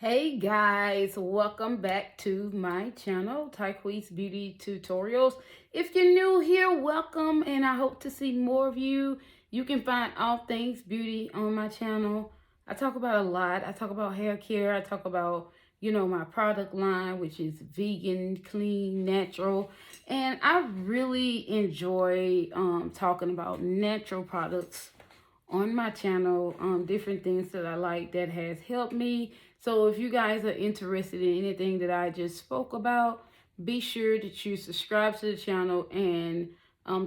Hey guys, welcome back to my channel, Tyque's Beauty Tutorials. If you're new here, welcome, and I hope to see more of you. You can find all things beauty on my channel. I talk about a lot. I talk about hair care. I talk about, my product line, which is vegan, clean, natural. And I really enjoy talking about natural products on my channel, different things that I like that has helped me. So if you guys are interested in anything that I just spoke about, be sure that you subscribe to the channel and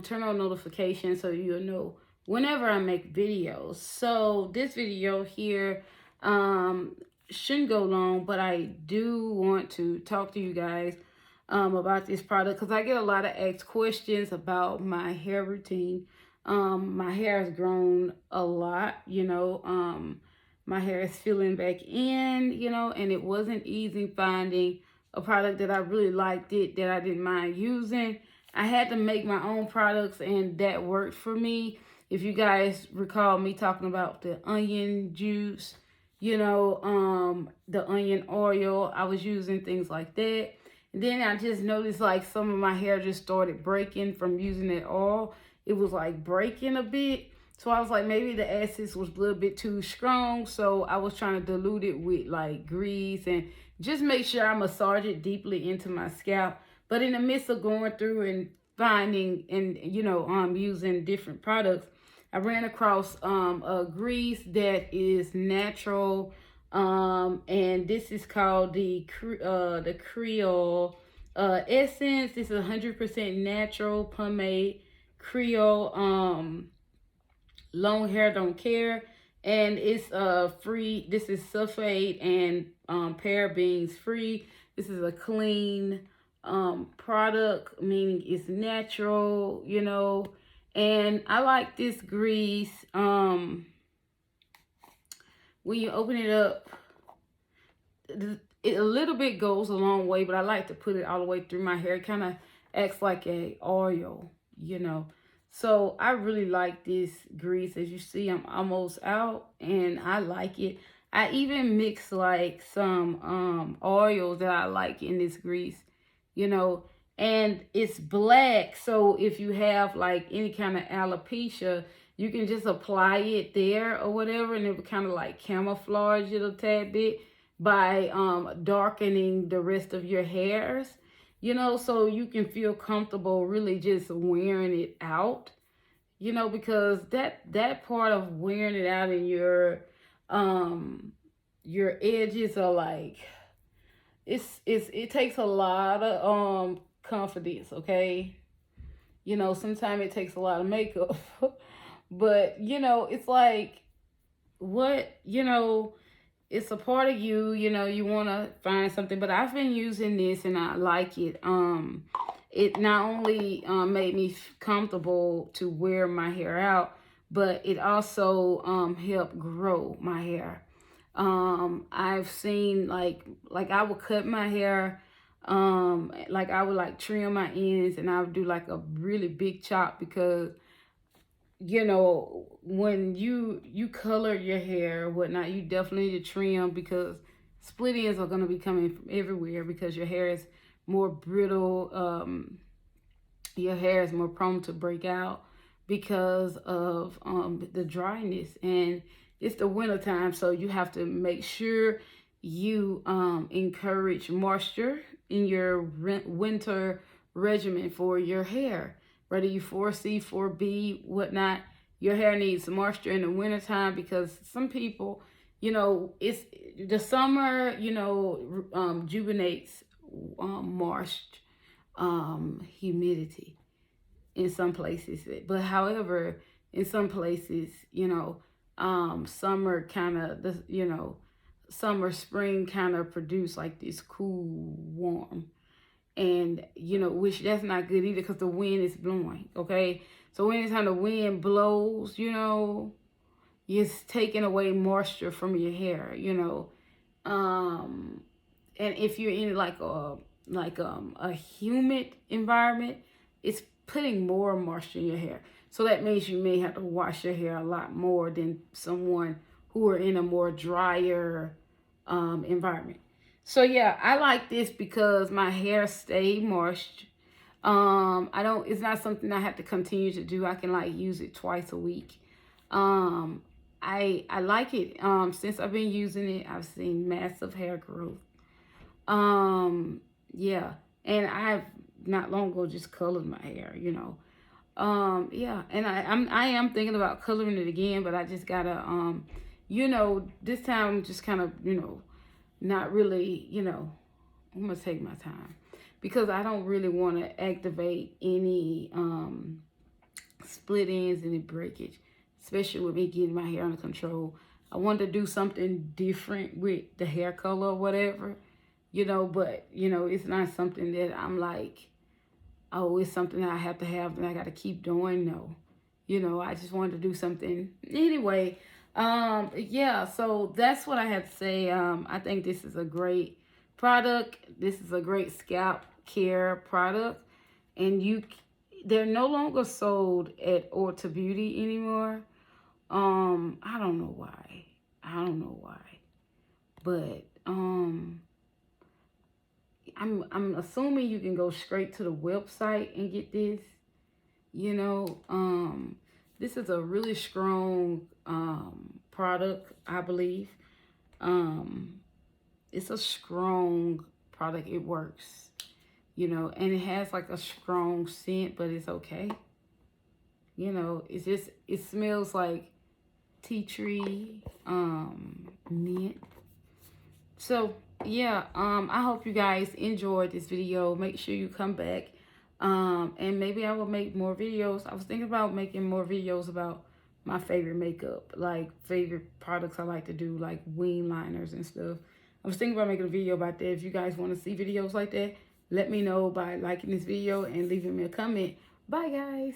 turn on notifications so you'll know whenever I make videos. So this video here shouldn't go long, but I do want to talk to you guys about this product because I get a lot of asked questions about my hair routine. My hair has grown a lot, my hair is filling back in, and it wasn't easy finding a product that I really liked that I didn't mind using. I had to make my own products and that worked for me. If you guys recall me talking about the onion juice, the onion oil, I was using things like that. And then I just noticed like some of my hair just started breaking from using that oil. It was like breaking a bit. So I was like, maybe the essence was a little bit too strong. So I was trying to dilute it with like grease and just make sure I massage it deeply into my scalp. But in the midst of going through and finding and, using different products, I ran across a grease that is natural. And this is called the Kreyol essence. This is 100% natural pomade. Kreyol long hair don't care, and it's free. This is sulfate and parabens free. This is a clean product, meaning it's natural, and I like this grease. When you open it up, it a little bit goes a long way, but I like to put it all the way through my hair. It kind of acts like a oil, So I really like this grease. As you see, I'm almost out and I like it. I even mix like some oils that I like in this grease, and it's black. So if you have like any kind of alopecia, you can just apply it there or whatever, and it will kind of like camouflage it a tad bit by darkening the rest of your hairs, so you can feel comfortable really just wearing it out, because that part of wearing it out in your edges are like, it takes a lot of confidence, okay? Sometimes it takes a lot of makeup. But it's like, what, it's a part of you, you want to find something. But I've been using this and I like it. It not only made me comfortable to wear my hair out, but it also helped grow my hair. I've seen like I would cut my hair, like I would like trim my ends, and I would do like a really big chop because when you color your hair or whatnot, you definitely need to trim because split ends are going to be coming from everywhere because your hair is more brittle. Your hair is more prone to break out because of the dryness, and it's the winter time, so you have to make sure you encourage moisture in your winter regimen for your hair. Whether you 4C, 4B, whatnot, your hair needs moisture in the wintertime because some people, it's the summer, juvenates moist humidity in some places. But however, in some places, summer kind of, summer, spring kind of produce like this cool, warm. And, which that's not good either because the wind is blowing, okay? So anytime the wind blows, it's taking away moisture from your hair, And if you're in like a humid environment, it's putting more moisture in your hair. So that means you may have to wash your hair a lot more than someone who are in a more drier environment. So yeah, I like this because my hair stay moist. I don't, it's not something I have to continue to do. I can like use it twice a week. Um, I like it. Since I've been using it, I've seen massive hair growth. Yeah, and I've not long ago just colored my hair, you know. Yeah, and I am thinking about coloring it again, but I just gotta you know, this time just kind of, you know, not really, you know, I'm gonna take my time because I don't really want to activate any split ends, any breakage, especially with me getting my hair under control. I wanted to do something different with the hair color or whatever, you know, but you know, it's not something that I'm like, oh, it's something I have to have and I got to keep doing. No, you know, I just wanted to do something anyway. Yeah, so that's what I had to say. I think this is a great product. This is a great scalp care product, and they're no longer sold at Ulta Beauty anymore. I don't know why. I don't know why, but I'm assuming you can go straight to the website and get this. You know, this is a really strong product, I believe. It's a strong product. It works, you know, and it has like a strong scent, but it's okay. You know, it's just, it smells like tea tree, mint. So yeah, I hope you guys enjoyed this video. Make sure you come back. And maybe I will make more videos. I was thinking about making more videos about my favorite makeup, like favorite products I like to do, like wing liners and stuff. I was thinking about making a video about that. If you guys want to see videos like that, let me know by liking this video and leaving me a comment. Bye, guys.